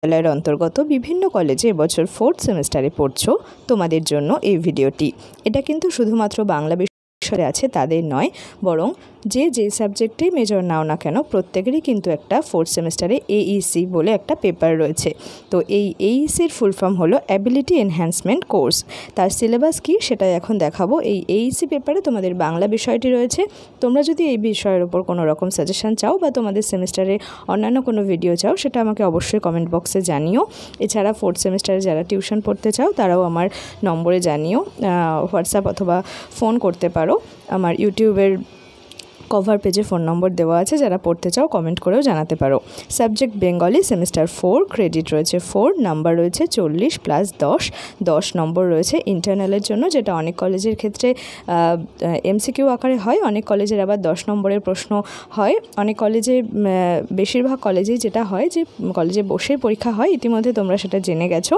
বিশ্ববিদ্যালয়ের অন্তর্গত বিভিন্ন কলেজে এবছর 4th সেমিস্টারে পড়ছো, তোমাদের জন্য এই ভিডিওটি। এটা কিন্তু শুধুমাত্র বাংলা বিষয়ে আছে তাদের নয়, বরং যে সাবজেক্টেই মেজর নাও না কেন প্রত্যেকেরই কিন্তু একটা 4th সেমিস্টারে AEC বলে একটা পেপার রয়েছে। তো এই AECর ফুল ফর্ম হলো অ্যাবিলিটি এনহ্যান্সমেন্ট কোর্স। তার সিলেবাস কি সেটাই এখন দেখাবো। এই AEC পেপারে তোমাদের বাংলা বিষয়টি রয়েছে। তোমরা যদি এই বিষয়ের উপর কোনো রকম সাজেশন চাও বা তোমাদের সেমিস্টারে অন্যান্য কোনো ভিডিও চাও, সেটা আমাকে অবশ্যই কমেন্ট বক্সে জানিও। এছাড়া 4th সেমিস্টারে যারা টিউশন পড়তে চাও তারাও আমার নম্বরে জানিও, হোয়াটসঅ্যাপ অথবা ফোন করতে পারো। আমার ইউটিউবের কভার পেজে ফোন নম্বর দেওয়া আছে, যারা পড়তে চাও কমেন্ট করেও জানাতে পারো। সাবজেক্ট বেঙ্গলি, সেমিস্টার 4, ক্রেডিট রয়েছে 4, নাম্বার রয়েছে 40 প্লাস 10 নম্বর রয়েছে ইন্টারনালের জন্য, যেটা অনেক কলেজের ক্ষেত্রে MCQ আকারে হয়, অনেক কলেজের আবার 10 নম্বরের প্রশ্ন হয়। অনেক কলেজে, বেশিরভাগ কলেজেই যেটা হয় যে কলেজে বসে পরীক্ষা হয়, ইতিমধ্যে তোমরা সেটা জেনে গেছো।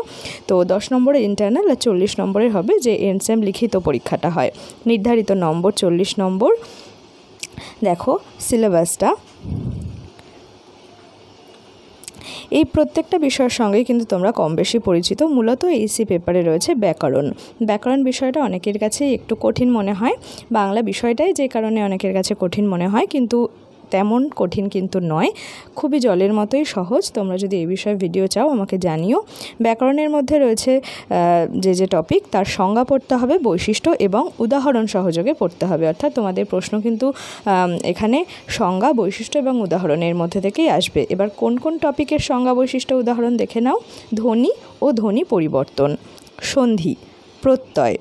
তো 10 নম্বরের ইন্টারনাল আর 40 নম্বরের হবে যে এনসেম লিখিত পরীক্ষাটা হয়। নির্ধারিত নম্বর 40 নম্বর। দেখো সিলেবাসটা, এই প্রত্যেকটা বিষয়ের সঙ্গেই কিন্তু তোমরা কম বেশি পরিচিত। মূলত AEC পেপারে রয়েছে ব্যাকরণ বিষয়টা অনেকের কাছে একটু কঠিন মনে হয়। বাংলা বিষয়টাই যে কারণে অনেকের কাছে কঠিন মনে হয়, কিন্তু তেমন কঠিন কিন্তু নয়, খুবই জলের মতোই সহজ। তোমরা যদি এই বিষয়ে ভিডিও চাও আমাকে জানিও। ব্যাকরণের মধ্যে রয়েছে যে টপিক, তার সংজ্ঞা পড়তে হবে, বৈশিষ্ট্য এবং উদাহরণ সহযোগে পড়তে হবে। অর্থাৎ তোমাদের প্রশ্ন কিন্তু এখানে সংজ্ঞা, বৈশিষ্ট্য এবং উদাহরণের মধ্যে থেকেই আসবে। এবার কোন কোন টপিকের সংজ্ঞা, বৈশিষ্ট্য, উদাহরণ দেখে নাও। ধ্বনি ও ধ্বনি পরিবর্তন, সন্ধি, প্রত্যয়,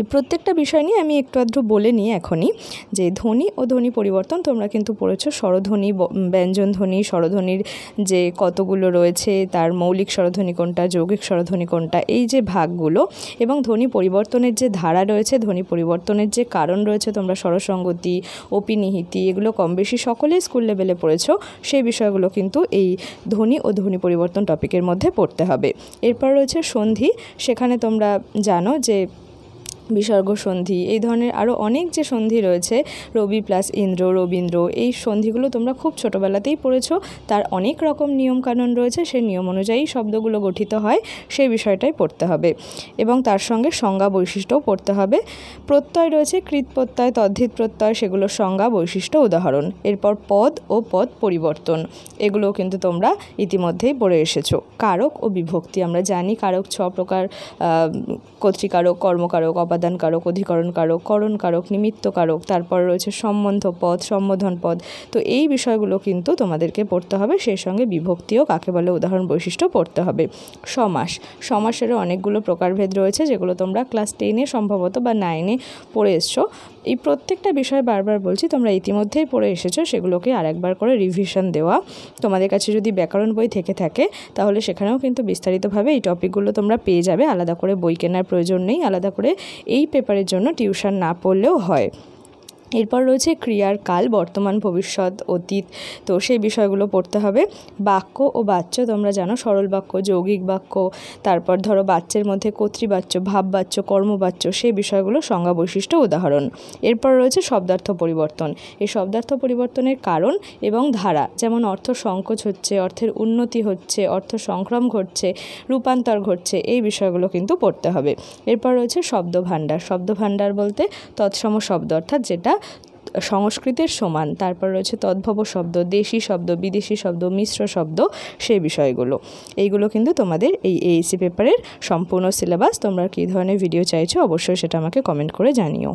এই প্রত্যেকটা বিষয় নিয়ে আমি একটু আধটু বলে নিই এখনই। যে ধ্বনি ও ধ্বনি পরিবর্তন তোমরা কিন্তু পড়েছো, স্বরধ্বনি, ব্যঞ্জনধ্বনি, স্বরধ্বনির যে কতগুলো রয়েছে, তার মৌলিক স্বরধ্বনি কোনটা, যৌগিক স্বরধ্বনি কোনটা, এই যে ভাগগুলো, এবং ধ্বনি পরিবর্তনের যে ধারা রয়েছে, ধ্বনি পরিবর্তনের যে কারণ রয়েছে, তোমরা স্বরসঙ্গতি, অপিনিহিতি, এগুলো কম বেশি সকলেই স্কুল লেভেলে পড়েছো। সেই বিষয়গুলো কিন্তু এই ধ্বনি ও ধ্বনি পরিবর্তন টপিকের মধ্যে পড়তে হবে। এরপর রয়েছে সন্ধি। সেখানে তোমরা জানো যে বিসর্গ সন্ধি, এই ধরনের আরও অনেক যে সন্ধি রয়েছে, রবি প্লাস ইন্দ্র, রবীন্দ্র, এই সন্ধিগুলো তোমরা খুব ছোটোবেলাতেই পড়েছো। তার অনেক রকম নিয়মকানুন রয়েছে, সেই নিয়ম অনুযায়ী শব্দগুলো গঠিত হয়, সেই বিষয়টাই পড়তে হবে। এবং তার সঙ্গে সংজ্ঞা, বৈশিষ্ট্যও পড়তে হবে। প্রত্যয় রয়েছে, কৃৎ প্রত্যয়, তদ্ধিত প্রত্যয়, সেগুলোর সংজ্ঞা, বৈশিষ্ট্য, উদাহরণ। এরপর পদ ও পদ পরিবর্তন, এগুলোও কিন্তু তোমরা ইতিমধ্যেই পড়ে এসেছো। কারক ও বিভক্তি, আমরা জানি কারক 6 প্রকার, কর্তৃকারক, কর্মকারক, উপাদান কারক, অধিকরণ কারক, করণ কারক, নিমিত্ত কারক। তারপর রয়েছে সম্বন্ধ পদ, সম্বোধন পদ। তো এই বিষয়গুলো কিন্তু তোমাদেরকে পড়তে হবে। সেই সঙ্গে বিভক্তিও কাকে বলে, উদাহরণ, বৈশিষ্ট্য পড়তে হবে। সমাসেরও অনেকগুলো প্রকারভেদ রয়েছে, যেগুলো তোমরা ক্লাস 10-এ সম্ভবত বা 9-এ পড়ে এসছো। এই প্রত্যেকটা বিষয় বারবার বলছি, তোমরা ইতিমধ্যেই পড়ে এসেছো, সেগুলোকে আরেকবার করে রিভিশন দেওয়া। তোমাদের কাছে যদি ব্যাকরণ বই থেকে থাকে তাহলে সেখানেও কিন্তু বিস্তারিতভাবে এই টপিকগুলো তোমরা পেয়ে যাবে। আলাদা করে বই কেনার প্রয়োজন নেই, আলাদা করে এই পেপারের জন্য টিউশন না পড়লেও হয়। এরপর রয়েছে ক্রিয়ার কাল, বর্তমান, ভবিষ্যৎ, অতীত, তো সেই বিষয়গুলো পড়তে হবে। বাক্য ও বাচ্য, তোমরা জানো সরল বাক্য, যৌগিক বাক্য, তারপর ধরো বাচ্যের মধ্যে কর্তৃবাচ্য, ভাববাচ্য, কর্মবাচ্য, সেই বিষয়গুলো সংজ্ঞা, বৈশিষ্ট্য, উদাহরণ। এরপর রয়েছে শব্দার্থ পরিবর্তন। এই শব্দার্থ পরিবর্তনের কারণ এবং ধারা, যেমন অর্থ সংকোচ হচ্ছে, অর্থের উন্নতি হচ্ছে, অর্থ সংক্রম ঘটছে, রূপান্তর ঘটছে, এই বিষয়গুলো কিন্তু পড়তে হবে। এরপর রয়েছে শব্দভাণ্ডার। শব্দভাণ্ডার বলতে তৎসম শব্দ, অর্থাৎ যেটা সংস্কৃতের সমান। তারপর রয়েছে তদ্ভব শব্দ, দেশি শব্দ, বিদেশি শব্দ, মিশ্র শব্দ, সেই বিষয়গুলো। এইগুলো কিন্তু তোমাদের এই AEC পেপারের সম্পূর্ণ সিলেবাস। তোমরা কী ধরনের ভিডিও চাইছো অবশ্যই সেটা আমাকে কমেন্ট করে জানিও।